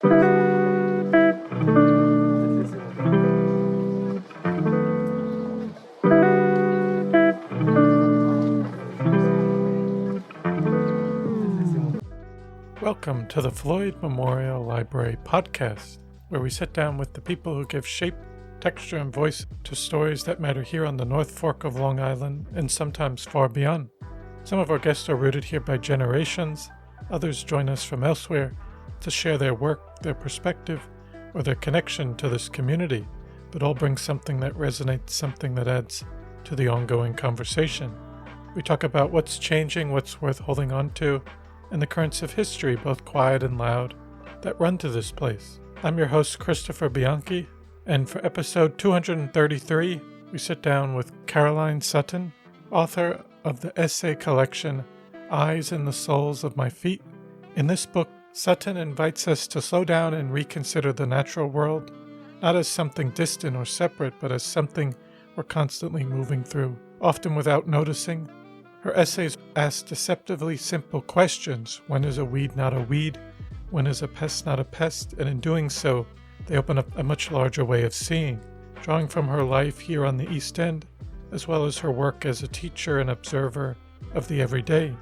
Welcome to the Floyd Memorial Library podcast, where we sit down with the people who give shape, texture, and voice to stories that matter here on the North Fork of Long Island and sometimes far beyond. Some of our guests are rooted here by generations, others join us from elsewhere to share their work, their perspective, or their connection to this community, but all bring something that resonates, something that adds to the ongoing conversation. We talk about what's changing, what's worth holding on to, and the currents of history, both quiet and loud, that run to this place. I'm your host, Christopher Bianchi, and for episode 233, we sit down with Caroline Sutton, author of the essay collection, Eyes in the Soles of My Feet. In this book, Sutton invites us to slow down and reconsider the natural world, not as something distant or separate, but as something we're constantly moving through, often without noticing. Her essays ask deceptively simple questions. When is a weed not a weed? When is a pest not a pest? And in doing so, they open up a much larger way of seeing, drawing from her life here on the East End, as well as her work as a teacher and observer of the everyday.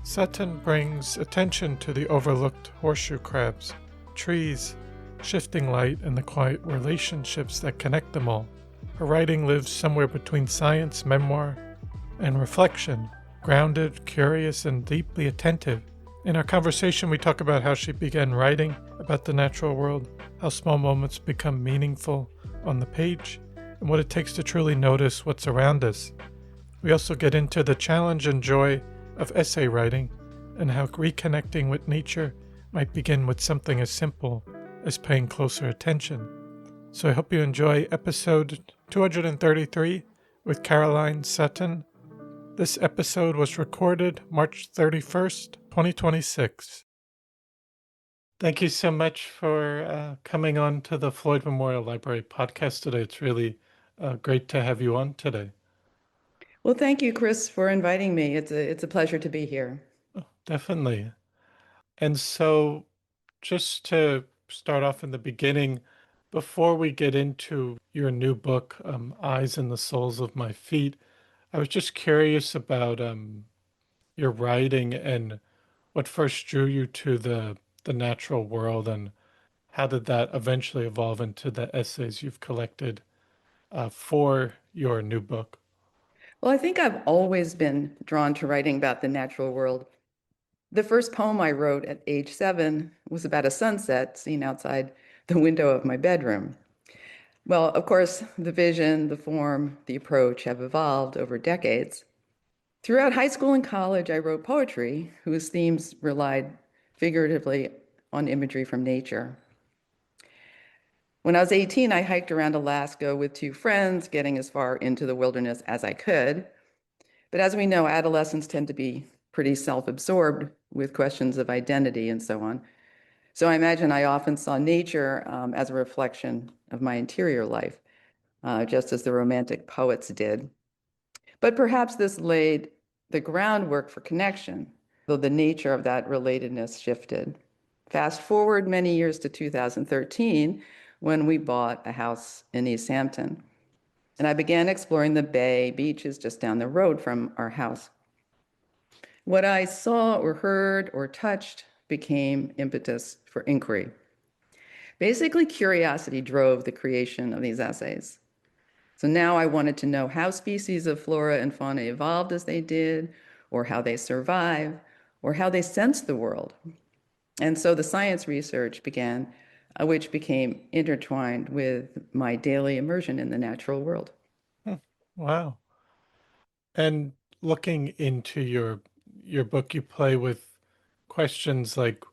Sutton brings attention to the overlooked horseshoe crabs, trees, shifting light, and the quiet relationships that connect them all. Her writing lives somewhere between science, memoir, and reflection, grounded, curious, and deeply attentive. In our conversation, we talk about how she began writing about the natural world, how small moments become meaningful on the page, and what it takes to truly notice what's around us. We also get into the challenge and joy of essay writing, and how reconnecting with nature might begin with something as simple as paying closer attention. So I hope you enjoy episode 233 with Caroline Sutton. This episode was recorded March 31st, 2026. Thank you so much for coming on to the Floyd Memorial Library podcast today. It's really great to have you on today. Well, thank you, Chris, for inviting me. It's a pleasure to be here. Oh, definitely. And so just to start off in the beginning, before we get into your new book, Eyes in the Soles of My Feet, I was just curious about your writing and what first drew you to the natural world, and how did that eventually evolve into the essays you've collected for your new book? Well, I think I've always been drawn to writing about the natural world. The first poem I wrote at age 7 was about a sunset seen outside the window of my bedroom. Well, of course, the vision, the form, the approach have evolved over decades. Throughout high school and college, I wrote poetry whose themes relied figuratively on imagery from nature. When I was 18, I hiked around Alaska with 2 friends, getting as far into the wilderness as I could. But as we know, adolescents tend to be pretty self-absorbed with questions of identity and so on. So I imagine I often saw nature as a reflection of my interior life, just as the Romantic poets did. But perhaps this laid the groundwork for connection, though the nature of that relatedness shifted. Fast forward many years to 2013, when we bought a house in East Hampton. And I began exploring the bay beaches just down the road from our house. What I saw or heard or touched became impetus for inquiry. Basically, curiosity drove the creation of these essays. So now I wanted to know how species of flora and fauna evolved as they did, or how they survive, or how they sense the world. And so the science research began, which became intertwined with my daily immersion in the natural world. Wow. And looking into your book, you play with questions like,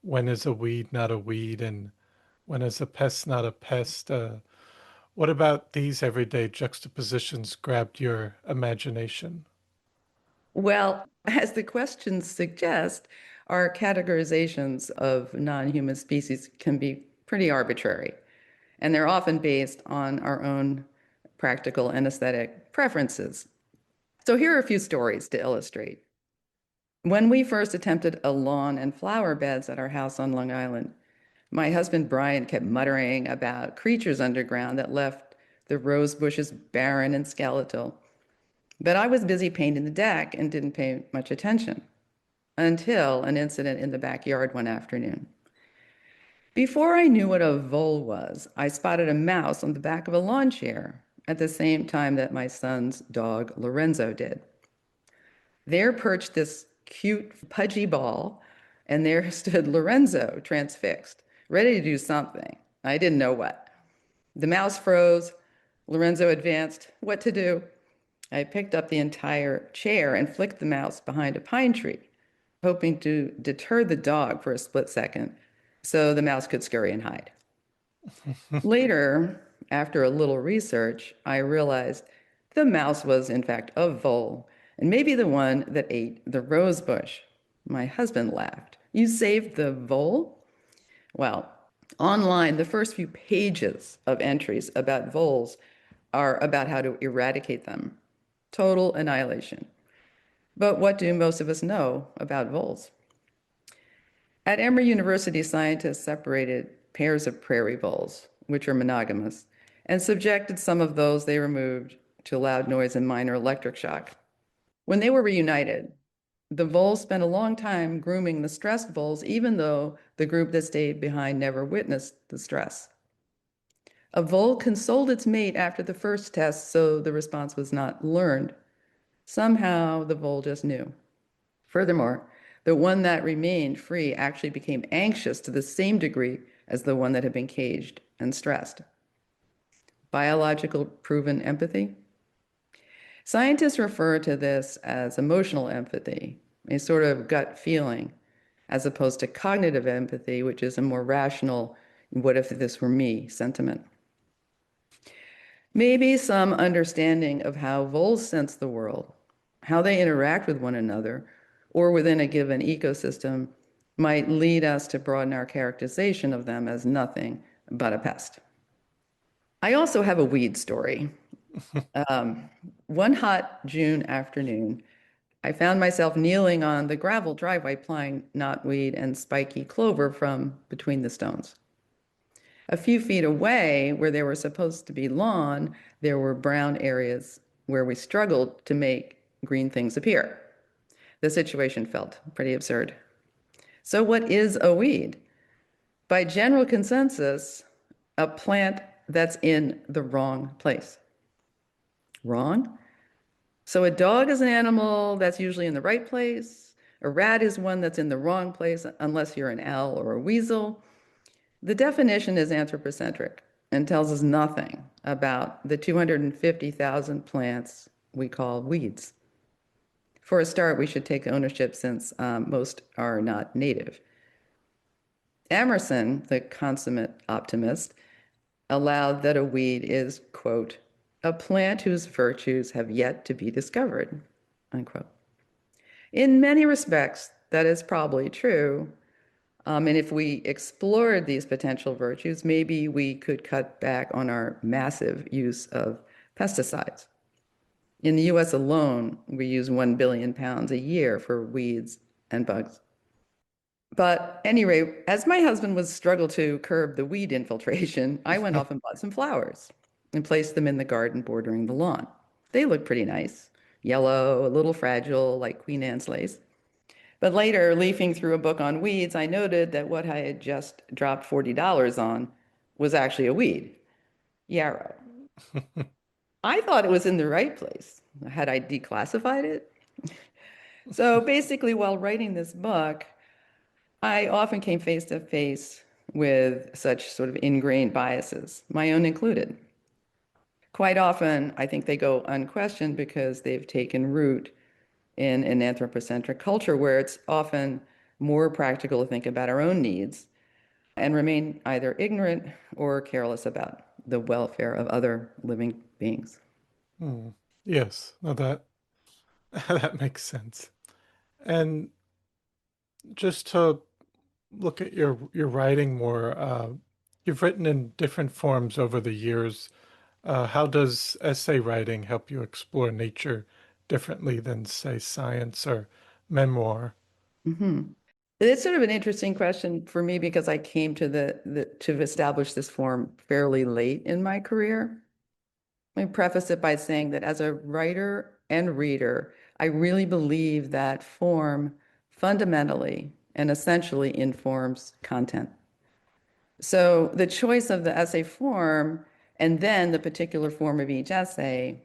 when is a weed not a weed, and when is a pest not a pest? What about these everyday juxtapositions grabbed your imagination? Well, as the questions suggest, our categorizations of non-human species can be pretty arbitrary, and they're often based on our own practical and aesthetic preferences. So here are a few stories to illustrate. When we first attempted a lawn and flower beds at our house on Long Island, My husband Brian kept muttering about creatures underground that left the rose bushes barren and skeletal. But I was busy painting the deck and didn't pay much attention until an incident in the backyard one afternoon. Before I knew what a vole was, I spotted a mouse on the back of a lawn chair at the same time that my son's dog Lorenzo did. There perched this cute, pudgy ball, and there stood Lorenzo, transfixed, ready to do something. I didn't know what. The mouse froze. Lorenzo advanced. What to do? I picked up the entire chair and flicked the mouse behind a pine tree, hoping to deter the dog for a split second so the mouse could scurry and hide. Later, after a little research, I realized the mouse was, in fact, a vole, and maybe the one that ate the rose bush. My husband laughed. You saved the vole? Well, online, the first few pages of entries about voles are about how to eradicate them. Total annihilation. But what do most of us know about voles? At Emory University, scientists separated pairs of prairie voles, which are monogamous, and subjected some of those they removed to loud noise and minor electric shock. When they were reunited, the voles spent a long time grooming the stressed voles, even though the group that stayed behind never witnessed the stress. A vole consoled its mate after the first test, so the response was not learned. Somehow the vole just knew. Furthermore, the one that remained free actually became anxious to the same degree as the one that had been caged and stressed. Biological proven empathy? Scientists refer to this as emotional empathy, a sort of gut feeling, as opposed to cognitive empathy, which is a more rational, what if this were me sentiment. Maybe some understanding of how voles sense the world, how they interact with one another, or within a given ecosystem might lead us to broaden our characterization of them as nothing but a pest. I also have a weed story. One hot June afternoon, I found myself kneeling on the gravel driveway plying knotweed and spiky clover from between the stones. A few feet away, where there were supposed to be lawn, there were brown areas where we struggled to make green things appear. The situation felt pretty absurd. So, what is a weed? By general consensus, a plant that's in the wrong place. Wrong? So, a dog is an animal that's usually in the right place. A rat is one that's in the wrong place, unless you're an owl or a weasel. The definition is anthropocentric and tells us nothing about the 250,000 plants we call weeds. For a start, we should take ownership since most are not native. Emerson, the consummate optimist, allowed that a weed is, quote, a plant whose virtues have yet to be discovered, unquote. In many respects, that is probably true. And if we explored these potential virtues, maybe we could cut back on our massive use of pesticides. In the US alone, we use 1 billion pounds a year for weeds and bugs. But anyway, as my husband was struggle to curb the weed infiltration, I went off and bought some flowers and placed them in the garden bordering the lawn. They looked pretty nice, yellow, a little fragile, like Queen Anne's lace. But later, leafing through a book on weeds, I noted that what I had just dropped $40 on was actually a weed, yarrow. I thought it was in the right place. Had I declassified it? So basically, while writing this book, I often came face to face with such sort of ingrained biases, my own included. Quite often, I think they go unquestioned because they've taken root in an anthropocentric culture where it's often more practical to think about our own needs and remain either ignorant or careless about the welfare of other living beings. Hmm. Yes, no, that that makes sense. And just to look at your writing more, you've written in different forms over the years. How does essay writing help you explore nature differently than, say, science or memoir? Mhm. It's sort of an interesting question for me because I came to to establish this form fairly late in my career. Let me preface it by saying that as a writer and reader, I really believe that form fundamentally and essentially informs content. So the choice of the essay form and then the particular form of each essay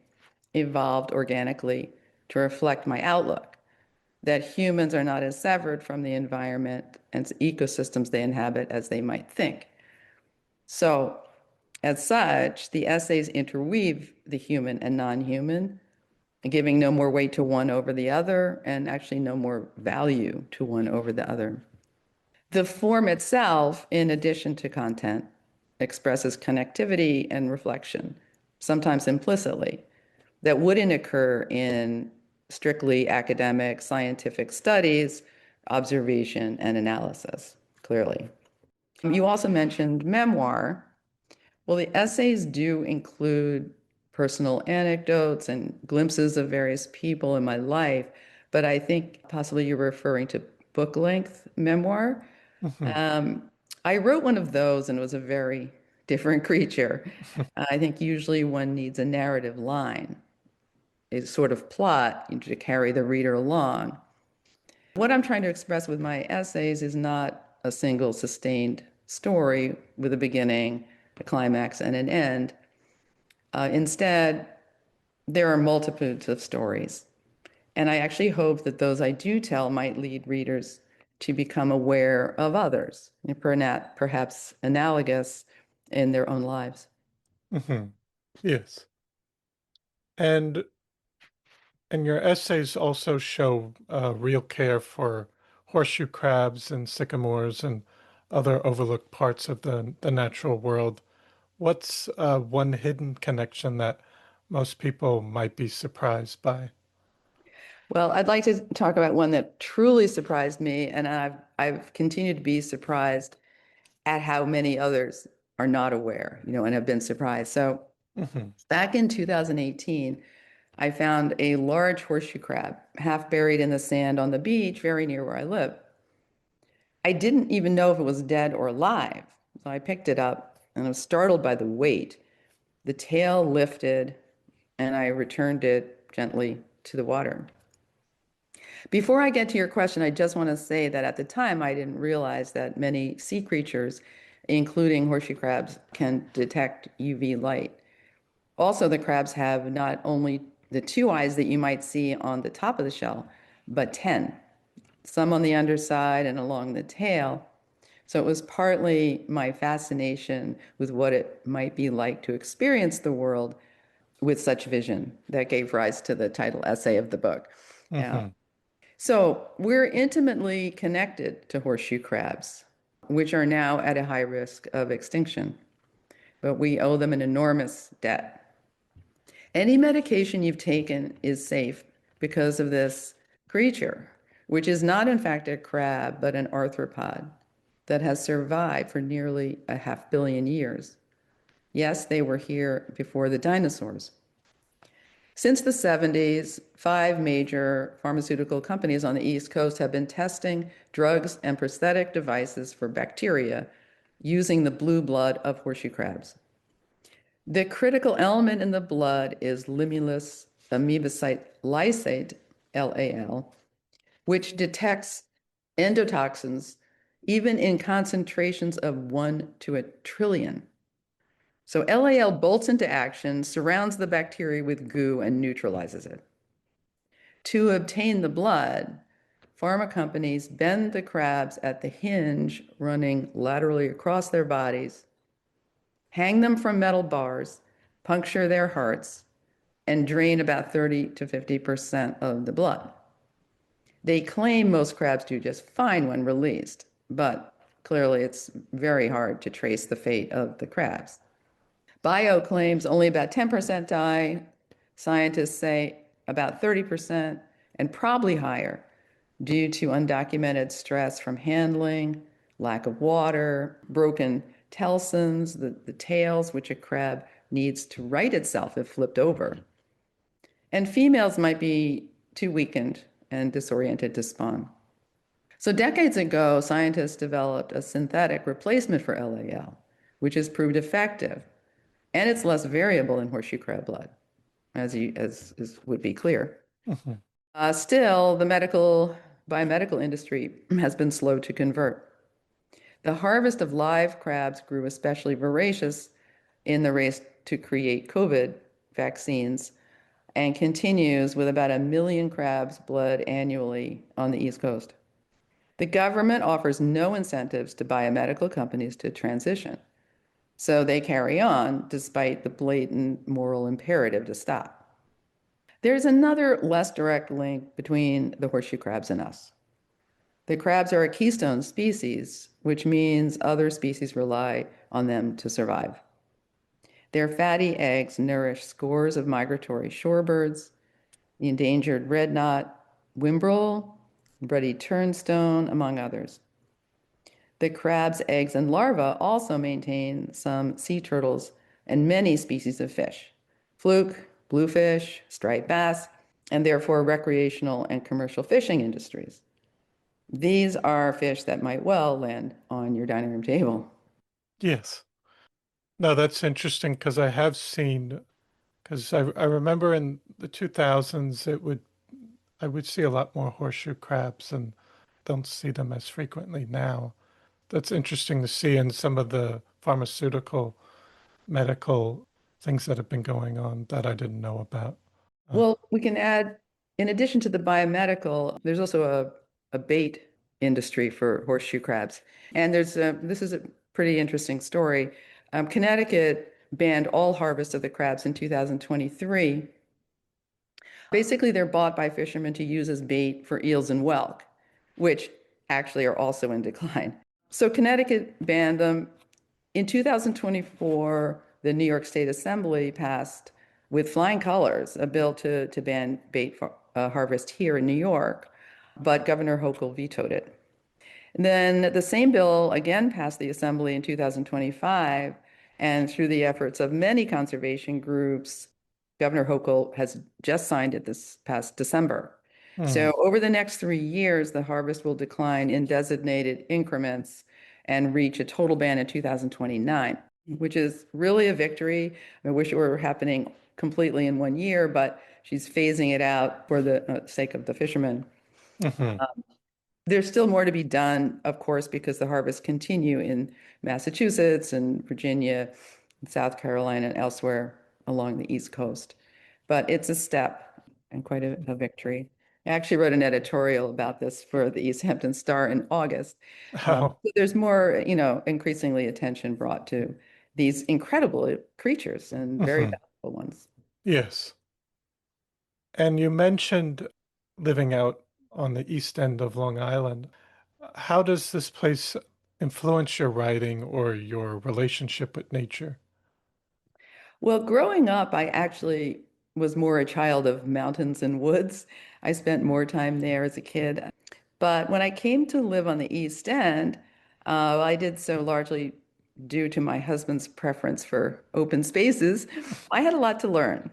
evolved organically to reflect my outlook that humans are not as severed from the environment and ecosystems they inhabit as they might think. So, as such, the essays interweave the human and non-human, giving no more weight to one over the other, and actually no more value to one over the other. The form itself, in addition to content, expresses connectivity and reflection, sometimes implicitly, that wouldn't occur in strictly academic scientific studies, observation, and analysis, clearly. You also mentioned memoir. Well, the essays do include personal anecdotes and glimpses of various people in my life, but I think possibly you're referring to book length memoir. Hmm. Um, I wrote one of those and it was a very different creature. I think usually one needs a narrative line, a sort of plot to carry the reader along. What I'm trying to express with my essays is not a single sustained story with a beginning, a climax, and an end. Instead, there are multitudes of stories. And I actually hope that those I do tell might lead readers to become aware of others, perhaps analogous in their own lives. Hmm. Yes. And and your essays also show real care for horseshoe crabs and sycamores and other overlooked parts of the natural world. What's one hidden connection that most people might be surprised by? Well, I'd like to talk about one that truly surprised me, and I've continued to be surprised at how many others are not aware, and have been surprised. So Hmm. back in 2018, I found a large horseshoe crab half buried in the sand on the beach very near where I live. I didn't even know if it was dead or alive. So I picked it up and I was startled by the weight. The tail lifted and I returned it gently to the water. Before I get to your question, I just want to say that at the time I didn't realize that many sea creatures, including horseshoe crabs, can detect UV light. Also, the crabs have not only the two eyes that you might see on the top of the shell, but 10, some on the underside and along the tail. So it was partly my fascination with what it might be like to experience the world with such vision that gave rise to the title essay of the book. Yeah. Hmm. So we're intimately connected to horseshoe crabs, which are now at a high risk of extinction, but we owe them an enormous debt. Any medication you've taken is safe because of this creature, which is not, in fact, a crab, but an arthropod that has survived for nearly a half billion years. Yes, they were here before the dinosaurs. Since the 70s, five major pharmaceutical companies on the East Coast have been testing drugs and prosthetic devices for bacteria using the blue blood of horseshoe crabs. The critical element in the blood is limulus amoebocyte lysate, LAL, which detects endotoxins even in concentrations of 1 to 1 trillion. So LAL bolts into action, surrounds the bacteria with goo, and neutralizes it. To obtain the blood, pharma companies bend the crabs at the hinge running laterally across their bodies, hang them from metal bars, puncture their hearts, and drain about 30 to 50% of the blood. They claim most crabs do just fine when released, but clearly it's very hard to trace the fate of the crabs. Bio claims only about 10% die. Scientists say about 30%, and probably higher due to undocumented stress from handling, lack of water, broken telsons, the tails, which a crab needs to right itself if flipped over. And females might be too weakened and disoriented to spawn. So decades ago, scientists developed a synthetic replacement for LAL, which has proved effective, and it's less variable in horseshoe crab blood, as would be clear. Mhm. Still, the biomedical industry has been slow to convert. The harvest of live crabs grew especially voracious in the race to create COVID vaccines and continues with about 1 million crabs blood annually on the East Coast. The government offers no incentives to biomedical companies to transition, so they carry on despite the blatant moral imperative to stop. There's another less direct link between the horseshoe crabs and us. The crabs are a keystone species, which means other species rely on them to survive. Their fatty eggs nourish scores of migratory shorebirds, the endangered red knot, whimbrel, ruddy turnstone, among others. The crab's eggs and larvae also maintain some sea turtles and many species of fish, fluke, bluefish, striped bass, and therefore recreational and commercial fishing industries. These are fish that might well land on your dining room table. Yes. No, that's interesting because I have seen, because I remember in the 2000s, I would see a lot more horseshoe crabs and don't see them as frequently now. That's interesting to see in some of the pharmaceutical, medical things that have been going on that I didn't know about. Uh, Well, we can add, in addition to the biomedical, there's also a bait industry for horseshoe crabs. And this is a pretty interesting story. Connecticut banned all harvest of the crabs in 2023. Basically, they're bought by fishermen to use as bait for eels and whelk, which actually are also in decline. So Connecticut banned them. In 2024, the New York State Assembly passed with flying colors a bill to ban bait harvest here in New York, but Governor Hochul vetoed it. And then the same bill again passed the Assembly in 2025, and through the efforts of many conservation groups, Governor Hochul has just signed it this past December. hmm, So over the next 3 years, the harvest will decline in designated increments and reach a total ban in 2029, which is really a victory. I wish it were happening completely in 1 year, but she's phasing it out for the sake of the fishermen. hmm. There's still more to be done, of course, because the harvests continue in Massachusetts and Virginia, South Carolina, and elsewhere along the East Coast. But it's a step and quite a victory. I actually wrote an editorial about this for the East Hampton Star in August. Oh, So there's more, increasingly attention brought to these incredible creatures and very mhm. valuable ones. Yes. And you mentioned living out on the east end of Long Island. How does this place influence your writing or your relationship with nature? Well, growing up, I actually was more a child of mountains and woods. I spent more time there as a kid. But when I came to live on the East End, I did so largely due to my husband's preference for open spaces. I had a lot to learn.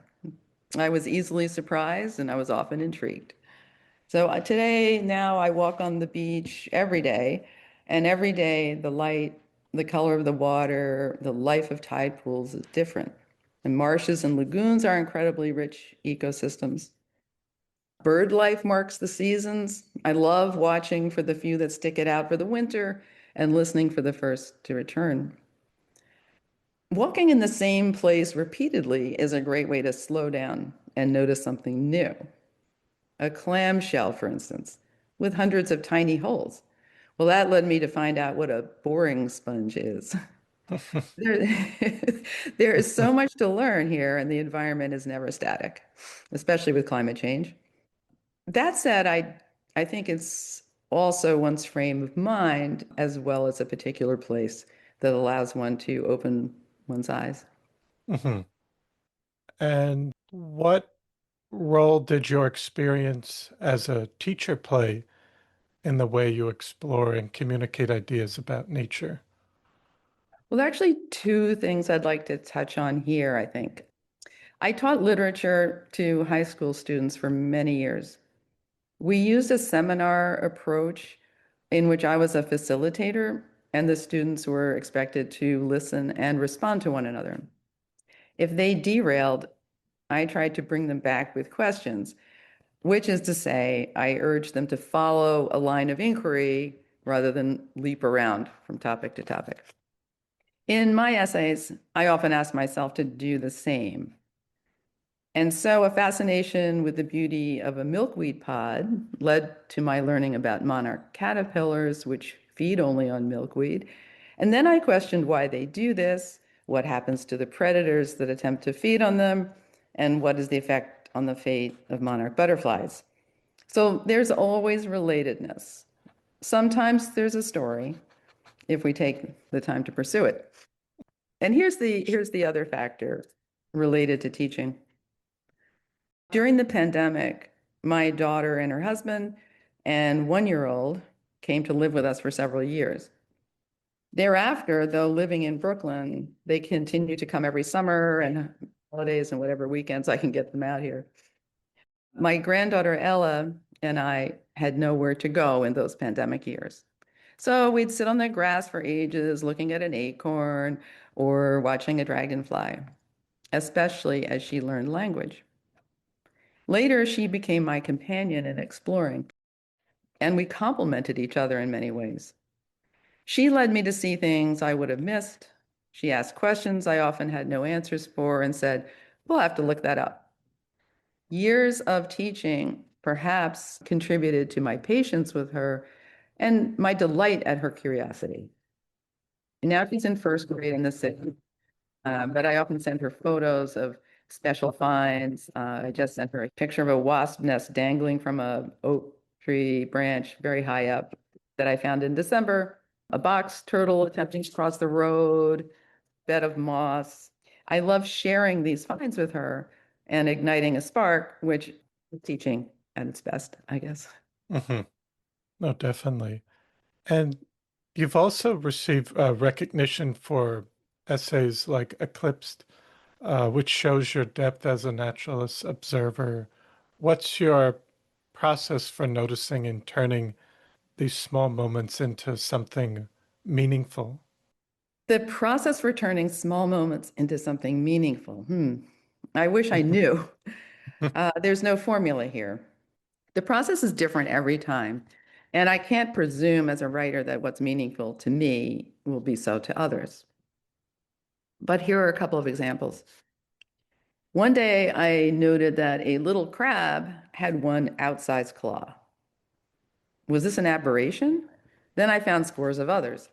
I was easily surprised and I was often intrigued. So today, now I walk on the beach every day, and every day the light, the color of the water, the life of tide pools is different. And marshes and lagoons are incredibly rich ecosystems. Bird life marks the seasons. I love watching for the few that stick it out for the winter and listening for the first to return. Walking in the same place repeatedly is a great way to slow down and notice something new. A clamshell, for instance, with hundreds of tiny holes. Well, that led me to find out what a boring sponge is. There, there is so much to learn here, and the environment is never static, especially with climate change. That said, I think it's also one's frame of mind as well as a particular place that allows one to open one's eyes. Mhm. And what role did your experience as a teacher play in the way you explore and communicate ideas about nature? Well, there are actually two things I'd like to touch on here, I think. I taught literature to high school students for many years. We used a seminar approach in which I was a facilitator and the students were expected to listen and respond to one another. If they derailed, I tried to bring them back with questions, which is to say, I urged them to follow a line of inquiry rather than leap around from topic to topic. In my essays, I often ask myself to do the same. And so a fascination with the beauty of a milkweed pod led to my learning about monarch caterpillars, which feed only on milkweed. And then I questioned why they do this, what happens to the predators that attempt to feed on them, and what is the effect on the fate of monarch butterflies. So there's always relatedness. Sometimes there's a story if we take the time to pursue it. And here's the other factor related to teaching. During the pandemic, my daughter and her husband and 1-year-old came to live with us for several years. Thereafter, though living in Brooklyn, they continue to come every summer and holidays and whatever weekends I can get them out here. My granddaughter Ella and I had nowhere to go in those pandemic years. So we'd sit on the grass for ages looking at an acorn or watching a dragonfly, especially as she learned language. Later, she became my companion in exploring, and we complemented each other in many ways. She led me to see things I would have missed. She asked questions I often had no answers for and said, "We'll have to look that up." Years of teaching perhaps contributed to my patience with her and my delight at her curiosity. Now she's in first grade in the city, but I often send her photos of special finds. I just sent her a picture of a wasp nest dangling from a oak tree branch very high up that I found in December, a box turtle attempting to cross the road, bed of moss. I love sharing these finds with her and igniting a spark, which is teaching at its best, I guess. Hmm. No, definitely. And you've also received recognition for essays like Eclipsed, which shows your depth as a naturalist observer. What's your process for noticing and turning these small moments into something meaningful? The process for turning small moments into something meaningful. I wish I knew. There's no formula here. The process is different every time. And I can't presume as a writer that what's meaningful to me will be so to others. But here are a couple of examples. One day I noted that a little crab had one outsized claw. Was this an aberration? Then I found scores of others.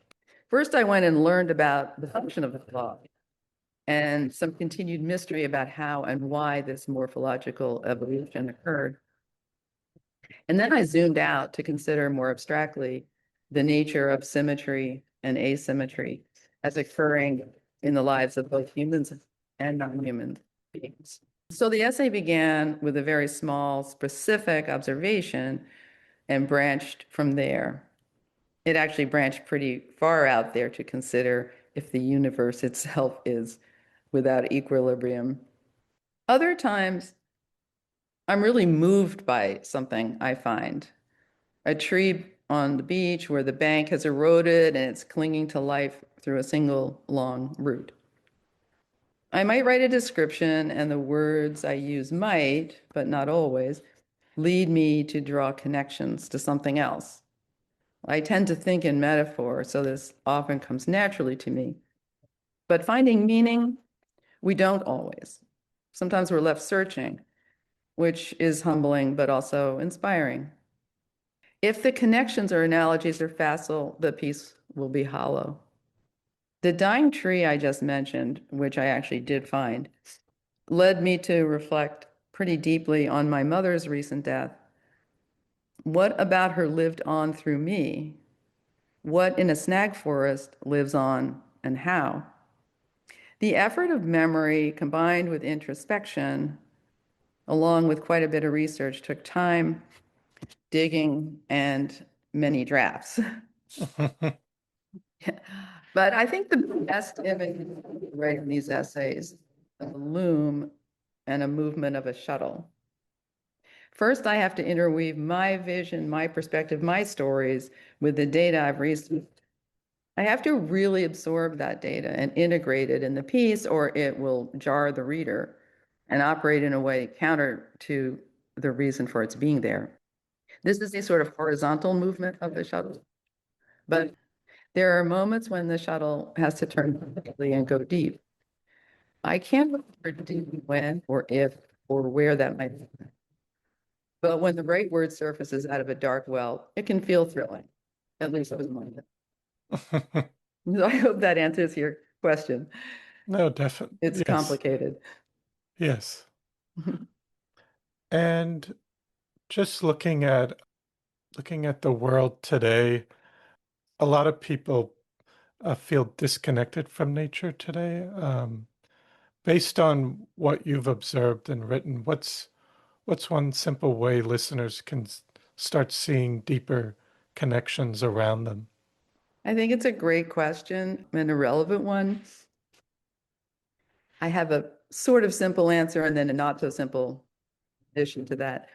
First, I went and learned about the function of the claw and some continued mystery about how and why this morphological evolution occurred. And then I zoomed out to consider more abstractly the nature of symmetry and asymmetry as occurring in the lives of both humans and non-human beings. So the essay began with a very small, specific observation and branched from there. It actually branched pretty far out there to consider if the universe itself is without equilibrium. Other times, I'm really moved by something I find. A tree on the beach where the bank has eroded and it's clinging to life through a single long root. I might write a description, and the words I use might, but not always, lead me to draw connections to something else. I tend to think in metaphor, so this often comes naturally to me. But finding meaning, we don't always. Sometimes we're left searching, which is humbling, but also inspiring. If the connections or analogies are facile, the piece will be hollow. The dying tree I just mentioned, which I actually did find, led me to reflect pretty deeply on my mother's recent death. What about her lived on through me? What in a snag forest lives on and how? The effort of memory combined with introspection, along with quite a bit of research, took time, digging, and many drafts. But I think the best image right in these essays, a loom and a movement of a shuttle. First, I have to interweave my vision, my perspective, my stories with the data I've received. I have to really absorb that data and integrate it in the piece, or it will jar the reader and operate in a way counter to the reason for its being there. This is a sort of horizontal movement of the shuttle, but there are moments when the shuttle has to turn vertically and go deep. I can't predict when or if or where that might be. But when the right word surfaces out of a dark well, it can feel thrilling. At least it was mine. So I hope that answers your question. No, definitely. It's Yes. complicated. Yes. And just looking at the world today, a lot of people feel disconnected from nature today. Based on what you've observed and written, what's one simple way listeners can start seeing deeper connections around them? I think it's a great question and a relevant one. I have a sort of simple answer and then a not so simple addition to that.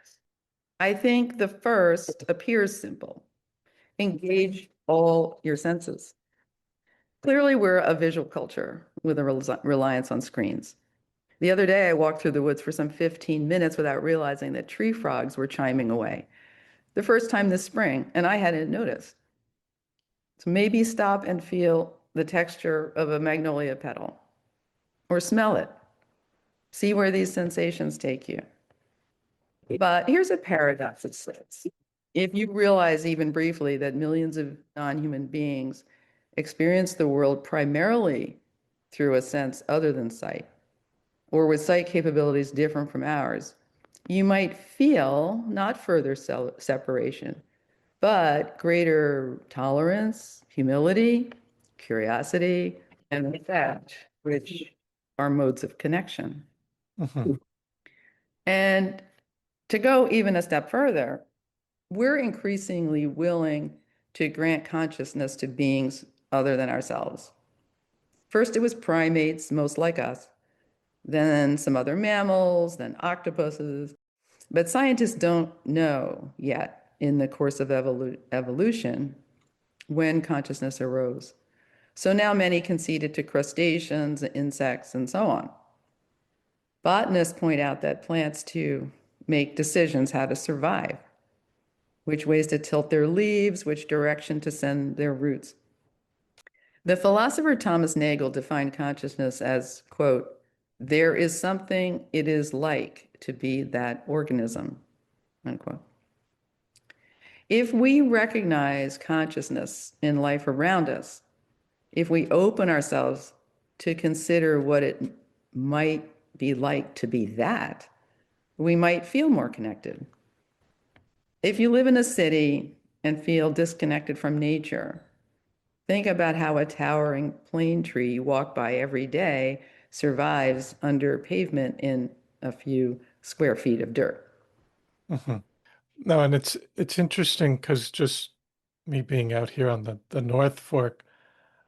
I think the first appears simple. Engage all your senses. Clearly, we're a visual culture with a reliance on screens. The other day, I walked through the woods for some 15 minutes without realizing that tree frogs were chiming away. The first time this spring, and I hadn't noticed. So maybe stop and feel the texture of a magnolia petal or smell it. See where these sensations take you. But here's a paradox it says. If you realize even briefly that millions of non-human beings experience the world primarily through a sense other than sight, or with sight capabilities different from ours, you might feel not further separation, but greater tolerance, humility, curiosity, and respect, which are modes of connection. Hmm. And to go even a step further, we're increasingly willing to grant consciousness to beings other than ourselves. First, it was primates, most like us, then some other mammals, then octopuses. But scientists don't know yet in the course of evolution when consciousness arose. So now many concede it to crustaceans, insects, and so on. Botanists point out that plants too make decisions how to survive, which ways to tilt their leaves, which direction to send their roots. The philosopher Thomas Nagel defined consciousness as, quote, there is something it is like to be that organism, unquote. If we recognize consciousness in life around us, if we open ourselves to consider what it might be like to be that, we might feel more connected. If you live in a city and feel disconnected from nature, think about how a towering plane tree you walk by every day survives under pavement in a few square feet of dirt. Hmm. No, and it's interesting because just me being out here on the North Fork,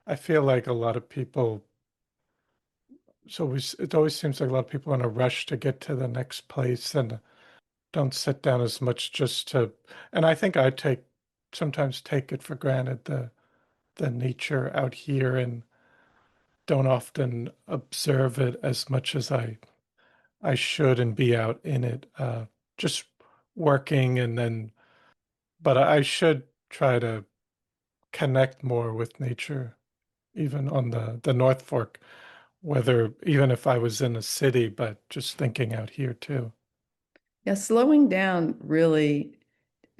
I feel like a lot of people. So it always seems like a lot of people are in a rush to get to the next place and don't sit down as much just to. And I think I sometimes take it for granted the nature out here and don't often observe it as much as I should and be out in it. Just working and then, but I should try to connect more with nature, even on the North Fork, whether even if I was in a city, but just thinking out here too. Yeah, slowing down really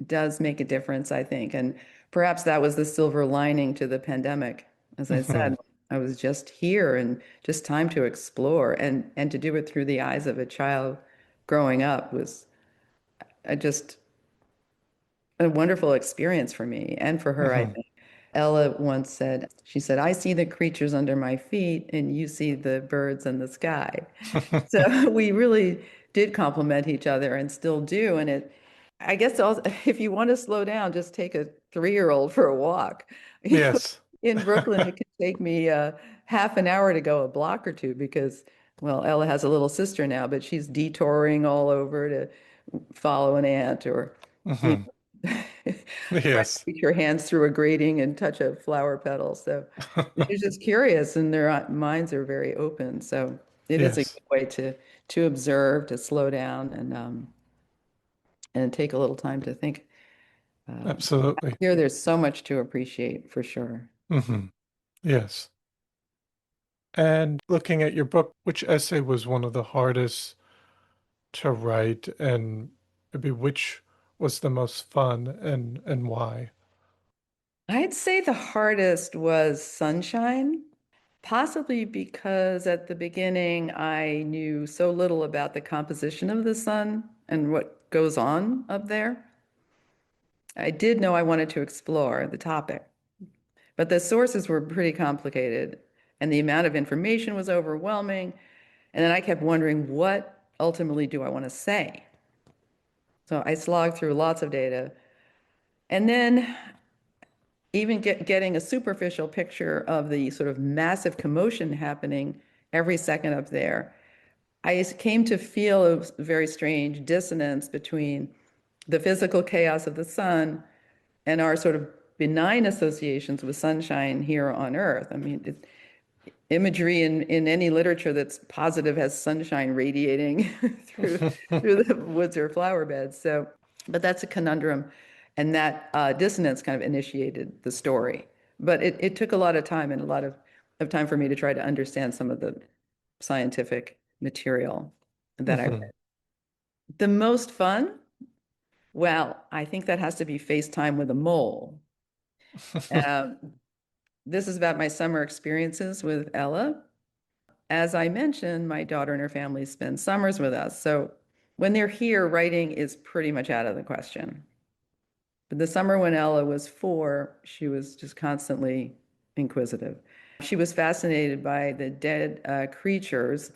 does make a difference, I think. And perhaps that was the silver lining to the pandemic. As I Hmm. said, I was just here and just time to explore and to do it through the eyes of a child growing up was just a wonderful experience for me and for her, I Hmm. think. Ella once said, she said, I see the creatures under my feet and you see the birds in the sky. So we really did complement each other and still do. And I guess also, if you want to slow down, just take a 3-year-old for a walk. You know, Yes. in Brooklyn, it can take me half an hour to go a block or two because, well, Ella has a little sister now, but she's detouring all over to follow an ant or, you Hmm. know, try to Yes. reach your hands through a grating and touch a flower petal. So they're just curious and their minds are very open. So it is a Yes, good way to observe, to slow down and take a little time to think. absolutely. Here, there's so much to appreciate for sure. Hmm. Yes. And looking at your book, which essay was one of the hardest to write, and maybe which was the most fun and why? I'd say the hardest was sunshine, possibly because at the beginning I knew so little about the composition of the sun and what goes on up there. I did know I wanted to explore the topic, but the sources were pretty complicated and the amount of information was overwhelming. And then I kept wondering, what ultimately do I want to say? So I slogged through lots of data. And then even getting a superficial picture of the sort of massive commotion happening every second up there, I came to feel a very strange dissonance between the physical chaos of the sun and our sort of benign associations with sunshine here on Earth. I mean, imagery in any literature that's positive has sunshine radiating through the woods or flower beds. So, but that's a conundrum, and that dissonance kind of initiated the story. But it took a lot of time and a lot of time for me to try to understand some of the scientific material that I Hmm. read. The most fun? Well, I think that has to be FaceTime with a mole. Um, this is about my summer experiences with Ella. As I mentioned, my daughter and her family spend summers with us. So when they're here, writing is pretty much out of the question. But the summer when Ella was 4, she was just constantly inquisitive. She was fascinated by the dead creatures,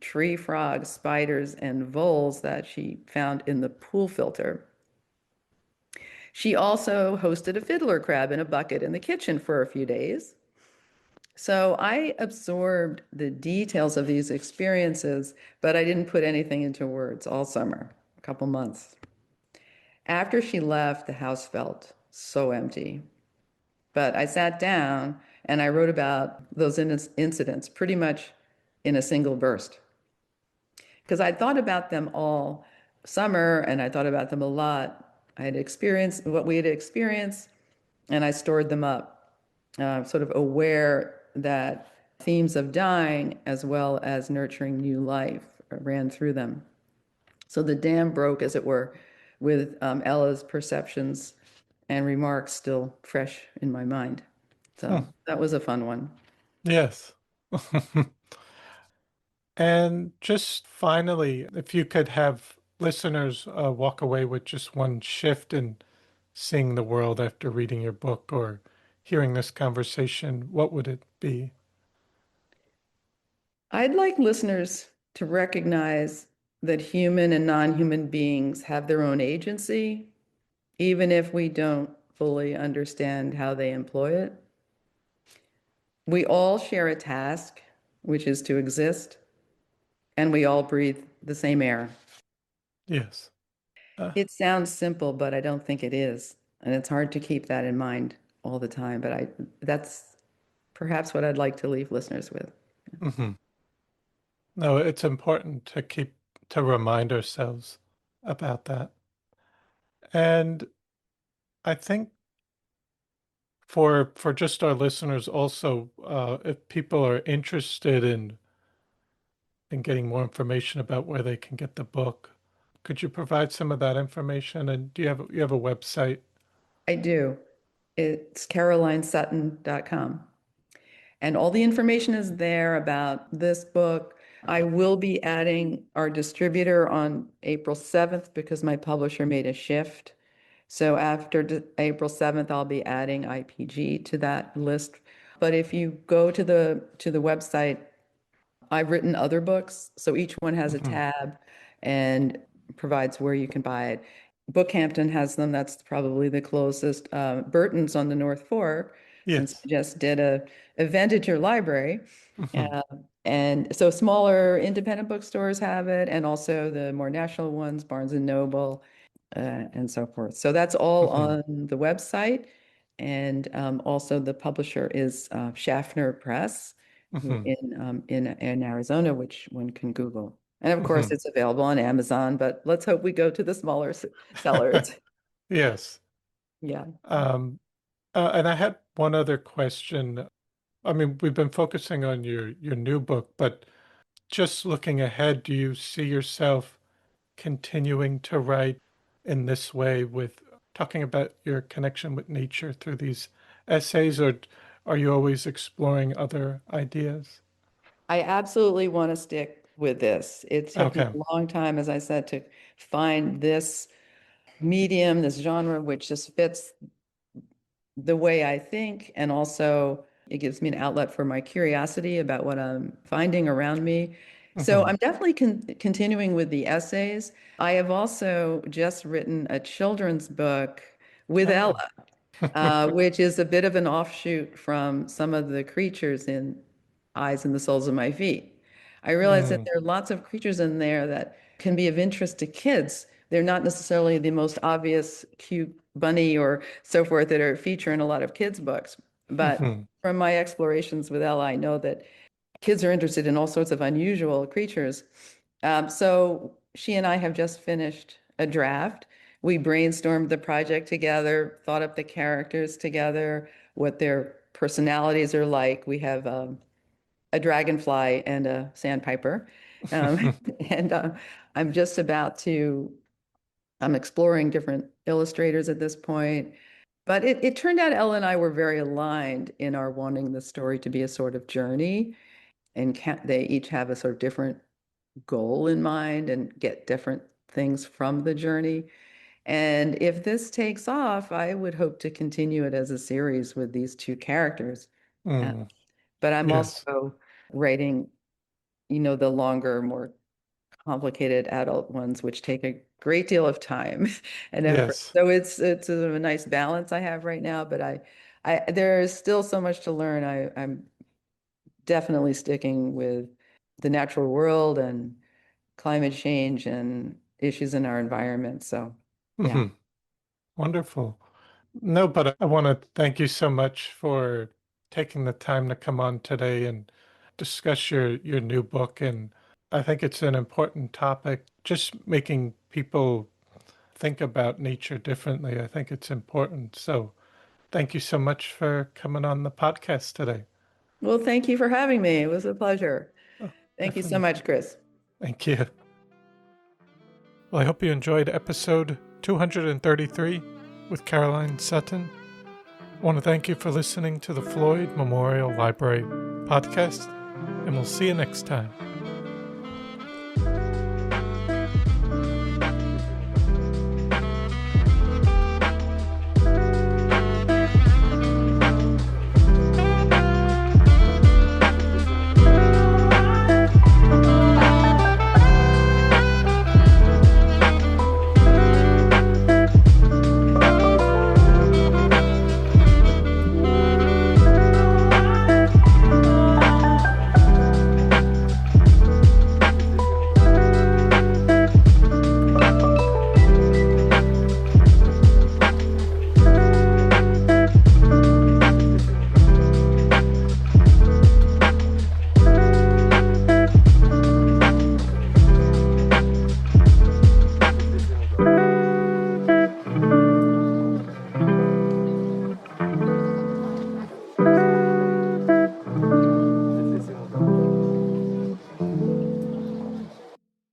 tree frogs, spiders, and voles that she found in the pool filter. She also hosted a fiddler crab in a bucket in the kitchen for a few days. So I absorbed the details of these experiences, but I didn't put anything into words all summer, a couple months. After she left, the house felt so empty. But I sat down and I wrote about those incidents pretty much in a single burst because I'd thought about them all summer and I thought about them a lot. I had experienced what we had experienced and I stored them up, sort of aware that themes of dying as well as nurturing new life ran through them. So the dam broke, as it were, with Ella's perceptions and remarks still fresh in my mind. So that was a fun one. Yes. And just finally, if you could have listeners walk away with just one shift in seeing the world after reading your book or hearing this conversation, what would it be? I'd like listeners to recognize that human and non-human beings have their own agency, even if we don't fully understand how they employ it. We all share a task, which is to exist, and we all breathe the same air. Yes. Uh, It sounds simple, but I don't think it is. And it's hard to keep that in mind all the time. But that's perhaps what I'd like to leave listeners with. mhm. No, it's important to remind ourselves about that. And I think for just our listeners also, if people are interested in getting more information about where they can get the book, could you provide some of that information? And do you have a website? I do. It's carolinesutton.com. And all the information is there about this book. I will be adding our distributor on April 7th because my publisher made a shift. So after April 7th, I'll be adding IPG to that list. But if you go to the website, I've written other books, so each one has a Hmm. tab and provides where you can buy it. Bookhampton has them. That's probably the closest. Burton's on the North Fork, since Yes. I just did event at your library. Hmm. Uh, and so smaller independent bookstores have it, and also the more national ones, Barnes and Noble, and so forth. So that's all Hmm. on the website. And also the publisher is Schaffner Press, who Hmm. in Arizona, which one can Google. And of course, Hmm. it's available on Amazon, but let's hope we go to the smaller sellers. Yes. Yeah. Um, and I had one other question. I mean, we've been focusing on your new book, but just looking ahead, do you see yourself continuing to write in this way with talking about your connection with nature through these essays, or are you always exploring other ideas? I absolutely want to stick with this. It took me Okay. a long time, as I said, to find this medium, this genre, which just fits the way I think. And also, it gives me an outlet for my curiosity about what I'm finding around me. So Hmm. I'm definitely continuing with the essays. I have also just written a children's book with Ella, Oh. which is a bit of an offshoot from some of the creatures in Eyes and the Soles of My Feet. I realize that Mm. there are lots of creatures in there that can be of interest to kids. They're not necessarily the most obvious cute bunny or so forth that are feature in a lot of kids' books. But Hmm. from my explorations with Ella, I know that kids are interested in all sorts of unusual creatures. So she and I have just finished a draft. We brainstormed the project together, thought up the characters together, what their personalities are like. We have a dragonfly and a sandpiper. And I'm just about to, I'm exploring different illustrators at this point. But it turned out Ella and I were very aligned in our wanting the story to be a sort of journey. And they each have a sort of different goal in mind and get different things from the journey. And if this takes off, I would hope to continue it as a series with these two characters. Uh, Mm. but I'm Yes. also writing, the longer, more complicated adult ones, which take a great deal of time and effort. Yes. So it's a nice balance I have right now, but I there is still so much to learn. I'm definitely sticking with the natural world and climate change and issues in our environment. So yeah. Hmm. Wonderful. No, but I want to thank you so much for taking the time to come on today and discuss your new book. And I think it's an important topic. Just making people think about nature differently. I think it's important. So thank you so much for coming on the podcast today. Well, thank you for having me. It was a pleasure. Oh, Thank you so definitely. much, Chris. Thank you. Well, I hope you enjoyed episode 233 with Caroline Sutton. I want to thank you for listening to the Floyd Memorial Library podcast, and we'll see you next time.